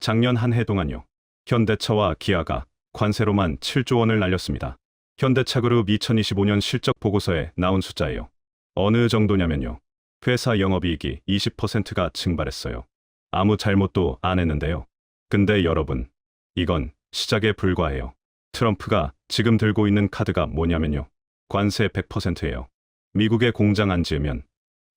작년 한 해 동안요. 현대차와 기아가 관세로만 7조 원을 날렸습니다. 현대차그룹 2025년 실적 보고서에 나온 숫자예요. 어느 정도냐면요. 회사 영업이익이 20%가 증발했어요. 아무 잘못도 안 했는데요. 근데 여러분, 이건 시작에 불과해요. 트럼프가 지금 들고 있는 카드가 뭐냐면요. 관세 100%예요. 미국에 공장 안 지으면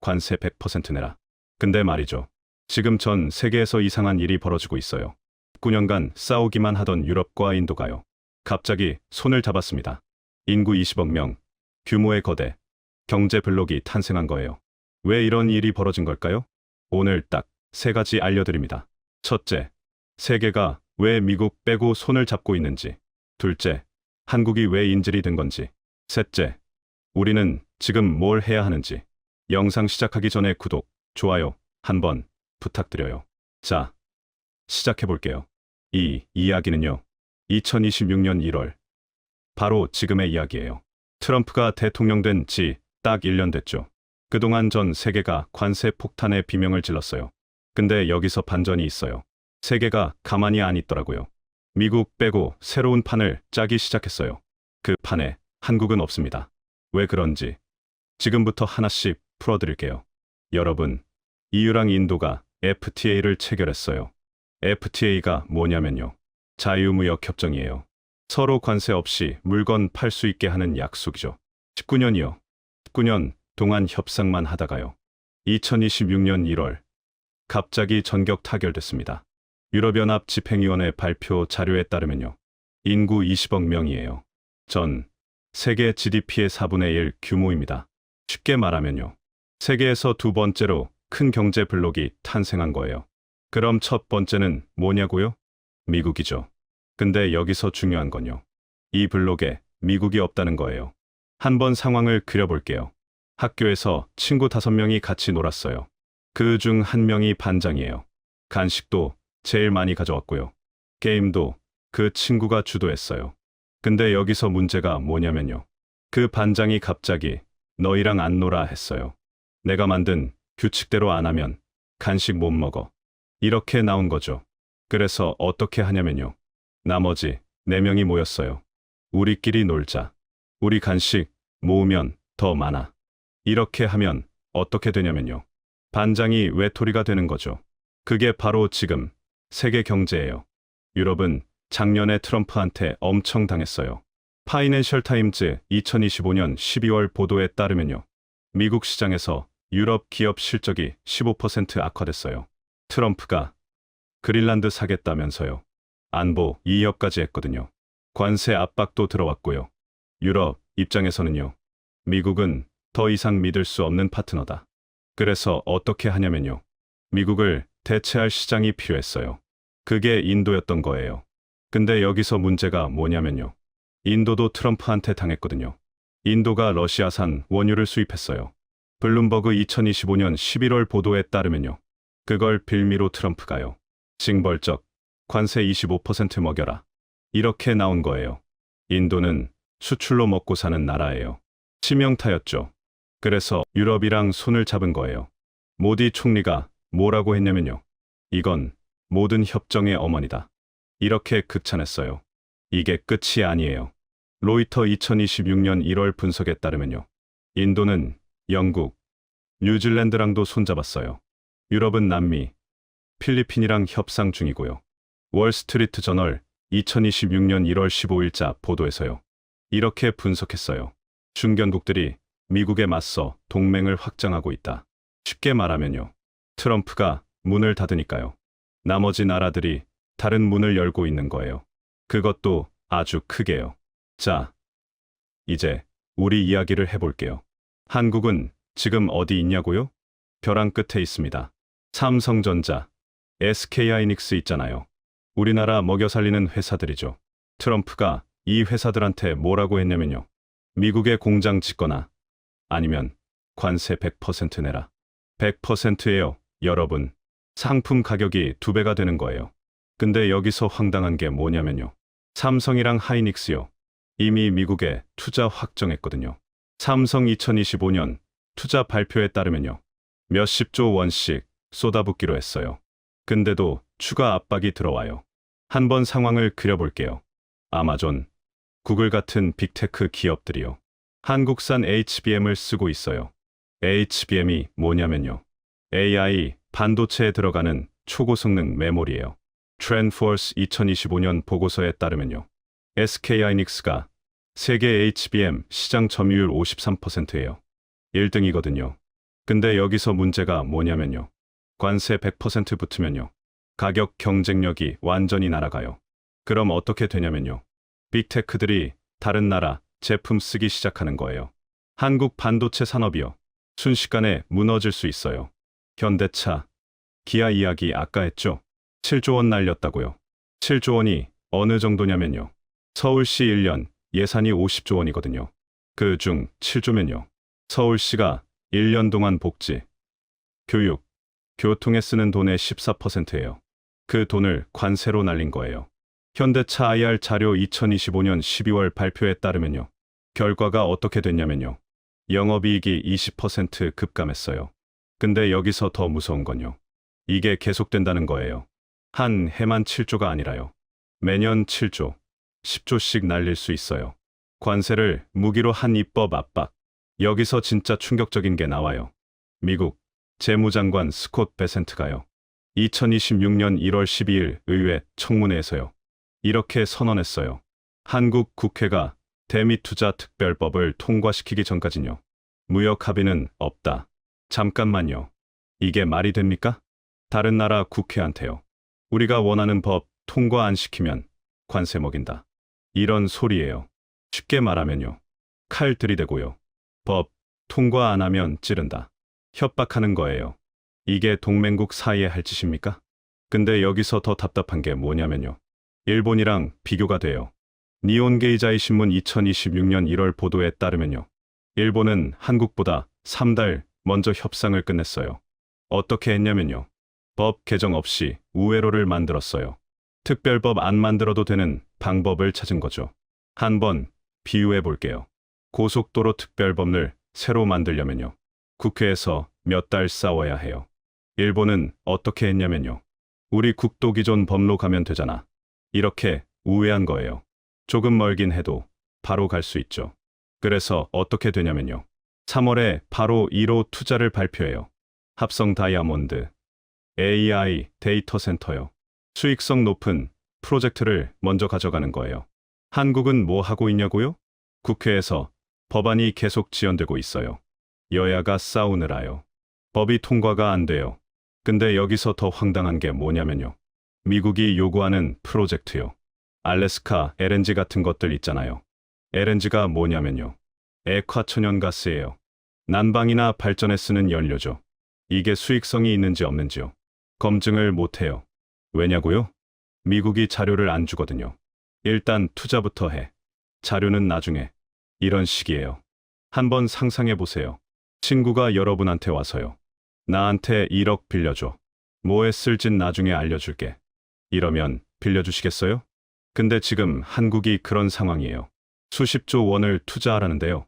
관세 100% 내라. 근데 말이죠. 지금 전 세계에서 이상한 일이 벌어지고 있어요. 9년간 싸우기만 하던 유럽과 인도가요. 갑자기 손을 잡았습니다. 인구 20억 명, 규모의 거대 경제 블록이 탄생한 거예요. 왜 이런 일이 벌어진 걸까요? 오늘 딱 3가지 알려드립니다. 첫째, 세계가 왜 미국 빼고 손을 잡고 있는지. 둘째, 한국이 왜 인질이 된 건지. 셋째, 우리는 지금 뭘 해야 하는지. 영상 시작하기 전에 구독, 좋아요 한번 부탁드려요. 자, 시작해볼게요. 이 이야기는요. 2026년 1월. 바로 지금의 이야기예요. 트럼프가 대통령 된 지 딱 1년 됐죠. 그동안 전 세계가 관세 폭탄에 비명을 질렀어요. 근데 여기서 반전이 있어요. 세계가 가만히 안 있더라고요. 미국 빼고 새로운 판을 짜기 시작했어요. 그 판에 한국은 없습니다. 왜 그런지 지금부터 하나씩 풀어드릴게요. 여러분, EU랑 인도가 FTA를 체결했어요. FTA가 뭐냐면요. 자유무역 협정이에요. 서로 관세 없이 물건 팔 수 있게 하는 약속이죠. 19년이요. 19년 동안 협상만 하다가요. 2026년 1월 갑자기 전격 타결됐습니다. 유럽연합 집행위원회 발표 자료에 따르면요. 인구 20억 명이에요. 전 세계 GDP의 4분의 1 규모입니다. 쉽게 말하면요. 세계에서 두 번째로 큰 경제 블록이 탄생한 거예요. 그럼 첫 번째는 뭐냐고요? 미국이죠. 근데 여기서 중요한 건요. 이 블록에 미국이 없다는 거예요. 한번 상황을 그려볼게요. 학교에서 친구 5명이 같이 놀았어요. 그 중 1명이 반장이에요. 간식도 제일 많이 가져왔고요. 게임도 그 친구가 주도했어요. 근데 여기서 문제가 뭐냐면요. 그 반장이 갑자기 너희랑 안 놀아 했어요. 내가 만든 규칙대로 안 하면 간식 못 먹어. 이렇게 나온 거죠. 그래서 어떻게 하냐면요. 나머지 4명이 모였어요. 우리끼리 놀자. 우리 간식 모으면 더 많아. 이렇게 하면 어떻게 되냐면요. 반장이 외톨이가 되는 거죠. 그게 바로 지금 세계 경제예요. 유럽은 작년에 트럼프한테 엄청 당했어요. 파이낸셜 타임즈 2025년 12월 보도에 따르면요. 미국 시장에서 유럽 기업 실적이 15% 악화됐어요. 트럼프가 그린란드 사겠다면서요. 안보 2억까지 했거든요. 관세 압박도 들어왔고요. 유럽 입장에서는요. 미국은 더 이상 믿을 수 없는 파트너다. 그래서 어떻게 하냐면요. 미국을 대체할 시장이 필요했어요. 그게 인도였던 거예요. 근데 여기서 문제가 뭐냐면요. 인도도 트럼프한테 당했거든요. 인도가 러시아산 원유를 수입했어요. 블룸버그 2025년 11월 보도에 따르면요. 그걸 빌미로 트럼프가요. 징벌적 관세 25% 먹여라. 이렇게 나온 거예요. 인도는 수출로 먹고 사는 나라예요. 치명타였죠. 그래서 유럽이랑 손을 잡은 거예요. 모디 총리가 뭐라고 했냐면요. 이건 모든 협정의 어머니다. 이렇게 극찬했어요. 이게 끝이 아니에요. 로이터 2026년 1월 분석에 따르면요. 인도는 영국, 뉴질랜드랑도 손잡았어요. 유럽은 남미, 필리핀이랑 협상 중이고요. 월스트리트 저널 2026년 1월 15일자 보도에서요. 이렇게 분석했어요. 중견국들이 미국에 맞서 동맹을 확장하고 있다. 쉽게 말하면요. 트럼프가 문을 닫으니까요. 나머지 나라들이 다른 문을 열고 있는 거예요. 그것도 아주 크게요. 자, 이제 우리 이야기를 해볼게요. 한국은 지금 어디 있냐고요? 벼랑 끝에 있습니다. 삼성전자, SK하이닉스 있잖아요. 우리나라 먹여 살리는 회사들이죠. 트럼프가 이 회사들한테 뭐라고 했냐면요. 미국에 공장 짓거나 아니면 관세 100% 내라. 100%예요, 여러분. 상품 가격이 2배가 되는 거예요. 근데 여기서 황당한 게 뭐냐면요. 삼성이랑 하이닉스요. 이미 미국에 투자 확정했거든요. 삼성 2025년 투자 발표에 따르면요. 몇십조 원씩 쏟아붓기로 했어요. 근데도 추가 압박이 들어와요. 한번 상황을 그려볼게요. 아마존, 구글 같은 빅테크 기업들이요. 한국산 HBM을 쓰고 있어요. HBM이 뭐냐면요. AI, 반도체에 들어가는 초고성능 메모리예요. 트렌드포스 2025년 보고서에 따르면요. SK하이닉스가 세계 HBM 시장 점유율 53%예요. 1등이거든요. 근데 여기서 문제가 뭐냐면요. 관세 100% 붙으면요. 가격 경쟁력이 완전히 날아가요. 그럼 어떻게 되냐면요. 빅테크들이 다른 나라 제품 쓰기 시작하는 거예요. 한국 반도체 산업이요. 순식간에 무너질 수 있어요. 현대차, 기아 이야기 아까 했죠? 7조 원 날렸다고요. 7조 원이 어느 정도냐면요. 서울시 1년 예산이 50조 원이거든요. 그 중 7조면요. 서울시가 1년 동안 복지, 교육, 교통에 쓰는 돈의 14%예요. 그 돈을 관세로 날린 거예요. 현대차 IR 자료 2025년 12월 발표에 따르면요. 결과가 어떻게 됐냐면요. 영업이익이 20% 급감했어요. 근데 여기서 더 무서운 건요. 이게 계속된다는 거예요. 한 해만 7조가 아니라요. 매년 7조, 10조씩 날릴 수 있어요. 관세를 무기로 한 입법 압박. 여기서 진짜 충격적인 게 나와요. 미국 재무장관 스콧 베센트가요. 2026년 1월 12일 의회 청문회에서요. 이렇게 선언했어요. 한국 국회가 대미투자 특별법을 통과시키기 전까진요. 무역 합의는 없다. 잠깐만요. 이게 말이 됩니까? 다른 나라 국회한테요. 우리가 원하는 법 통과 안 시키면 관세 먹인다. 이런 소리예요. 쉽게 말하면요. 칼 들이대고요. 법 통과 안 하면 찌른다. 협박하는 거예요. 이게 동맹국 사이에 할 짓입니까? 근데 여기서 더 답답한 게 뭐냐면요. 일본이랑 비교가 돼요. 니혼게이자이 신문 2026년 1월 보도에 따르면요. 일본은 한국보다 3달 먼저 협상을 끝냈어요. 어떻게 했냐면요. 법 개정 없이 우회로를 만들었어요. 특별법 안 만들어도 되는 방법을 찾은 거죠. 한번 비유해 볼게요. 고속도로 특별법을 새로 만들려면요. 국회에서 몇 달 싸워야 해요. 일본은 어떻게 했냐면요. 우리 국도 기존 법로 가면 되잖아. 이렇게 우회한 거예요. 조금 멀긴 해도 바로 갈 수 있죠. 그래서 어떻게 되냐면요. 3월에 바로 1호 투자를 발표해요. 합성 다이아몬드, AI 데이터 센터요. 수익성 높은 프로젝트를 먼저 가져가는 거예요. 한국은 뭐 하고 있냐고요? 국회에서 법안이 계속 지연되고 있어요. 여야가 싸우느라요. 법이 통과가 안 돼요. 근데 여기서 더 황당한 게 뭐냐면요. 미국이 요구하는 프로젝트요. 알래스카 LNG 같은 것들 있잖아요. LNG가 뭐냐면요. 액화천연가스예요. 난방이나 발전에 쓰는 연료죠. 이게 수익성이 있는지 없는지요. 검증을 못해요. 왜냐고요? 미국이 자료를 안 주거든요. 일단 투자부터 해. 자료는 나중에. 이런 식이에요. 한번 상상해 보세요. 친구가 여러분한테 와서요. 나한테 1억 빌려줘. 뭐에 쓸진 나중에 알려줄게. 이러면 빌려주시겠어요? 근데 지금 한국이 그런 상황이에요. 수십조 원을 투자하라는데요.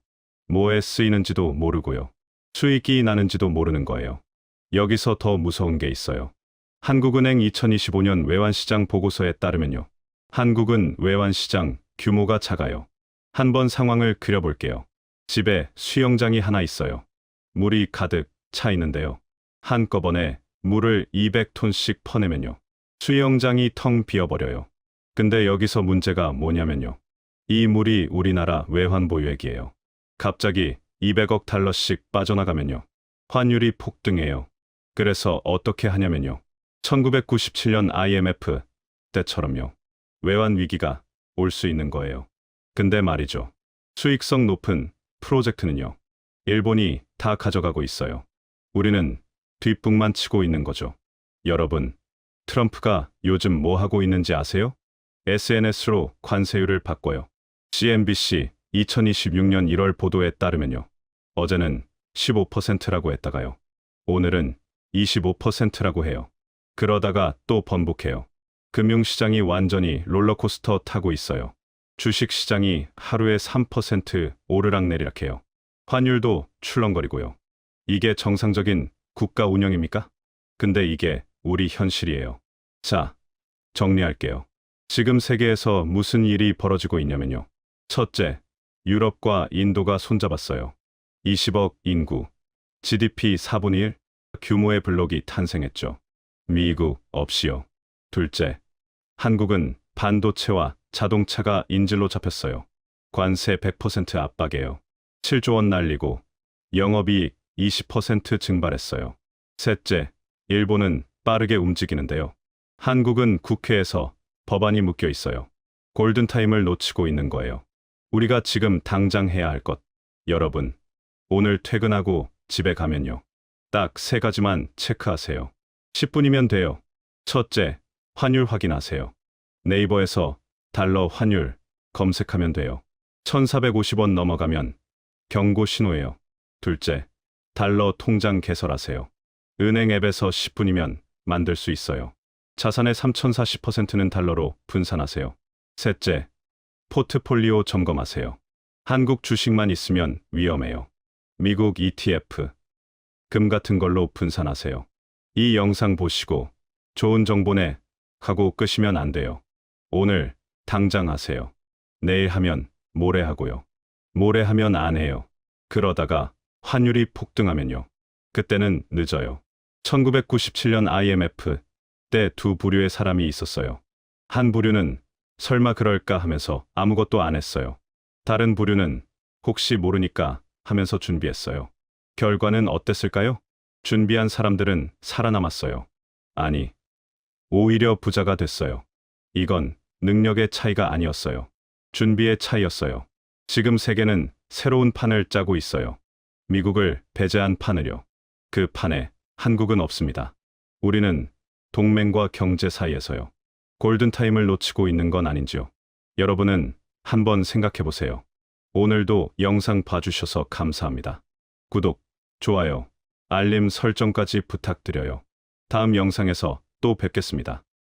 뭐에 쓰이는지도 모르고요. 수익이 나는지도 모르는 거예요. 여기서 더 무서운 게 있어요. 한국은행 2025년 외환시장 보고서에 따르면요. 한국은 외환시장 규모가 작아요. 한번 상황을 그려볼게요. 집에 수영장이 하나 있어요. 물이 가득 차 있는데요. 한꺼번에 물을 200톤씩 퍼내면요. 수영장이 텅 비어버려요. 근데 여기서 문제가 뭐냐면요. 이 물이 우리나라 외환보유액이에요. 갑자기 200억 달러씩 빠져나가면요. 환율이 폭등해요. 그래서 어떻게 하냐면요. 1997년 IMF 때처럼요. 외환 위기가 올 수 있는 거예요. 근데 말이죠. 수익성 높은 프로젝트는요. 일본이 다 가져가고 있어요. 우리는 뒷북만 치고 있는 거죠. 여러분, 트럼프가 요즘 뭐 하고 있는지 아세요? SNS로 관세율을 바꿔요. CNBC 2026년 1월 보도에 따르면요. 어제는 15%라고 했다가요. 오늘은 25%라고 해요. 그러다가 또 번복해요. 금융시장이 완전히 롤러코스터 타고 있어요. 주식시장이 하루에 3% 오르락내리락 해요. 환율도 출렁거리고요. 이게 정상적인 국가 운영입니까? 근데 이게 우리 현실이에요. 자, 정리할게요. 지금 세계에서 무슨 일이 벌어지고 있냐면요. 첫째, 유럽과 인도가 손잡았어요. 20억 인구, GDP 4분의 1 규모의 블록이 탄생했죠. 미국 없이요. 둘째, 한국은 반도체와 자동차가 인질로 잡혔어요. 관세 100% 압박이에요. 7조 원 날리고 영업이익 20% 증발했어요. 셋째, 일본은 빠르게 움직이는데요. 한국은 국회에서 법안이 묶여 있어요. 골든타임을 놓치고 있는 거예요. 우리가 지금 당장 해야 할 것. 여러분, 오늘 퇴근하고 집에 가면요. 딱 3가지만 체크하세요. 10분이면 돼요. 첫째, 환율 확인하세요. 네이버에서 달러 환율 검색하면 돼요. 1450원 넘어가면 경고 신호예요. 둘째, 달러 통장 개설하세요. 은행 앱에서 10분이면 만들 수 있어요. 자산의 3040%는 달러로 분산하세요. 셋째, 포트폴리오 점검하세요. 한국 주식만 있으면 위험해요. 미국 ETF, 금 같은 걸로 분산하세요. 이 영상 보시고 좋은 정보네 하고 끄시면 안 돼요. 오늘 당장 하세요. 내일 하면 모레 하고요. 모레 하면 안 해요. 그러다가 환율이 폭등하면요. 그때는 늦어요. 1997년 IMF 때 두 부류의 사람이 있었어요. 한 부류는 설마 그럴까 하면서 아무것도 안 했어요. 다른 부류는 혹시 모르니까 하면서 준비했어요. 결과는 어땠을까요? 준비한 사람들은 살아남았어요. 아니, 오히려 부자가 됐어요. 이건 능력의 차이가 아니었어요. 준비의 차이였어요. 지금 세계는 새로운 판을 짜고 있어요. 미국을 배제한 판을요. 그 판에 한국은 없습니다. 우리는 동맹과 경제 사이에서요. 골든타임을 놓치고 있는 건 아닌지요. 여러분은 한번 생각해 보세요. 오늘도 영상 봐주셔서 감사합니다. 구독, 좋아요, 알림 설정까지 부탁드려요. 다음 영상에서 또 뵙겠습니다.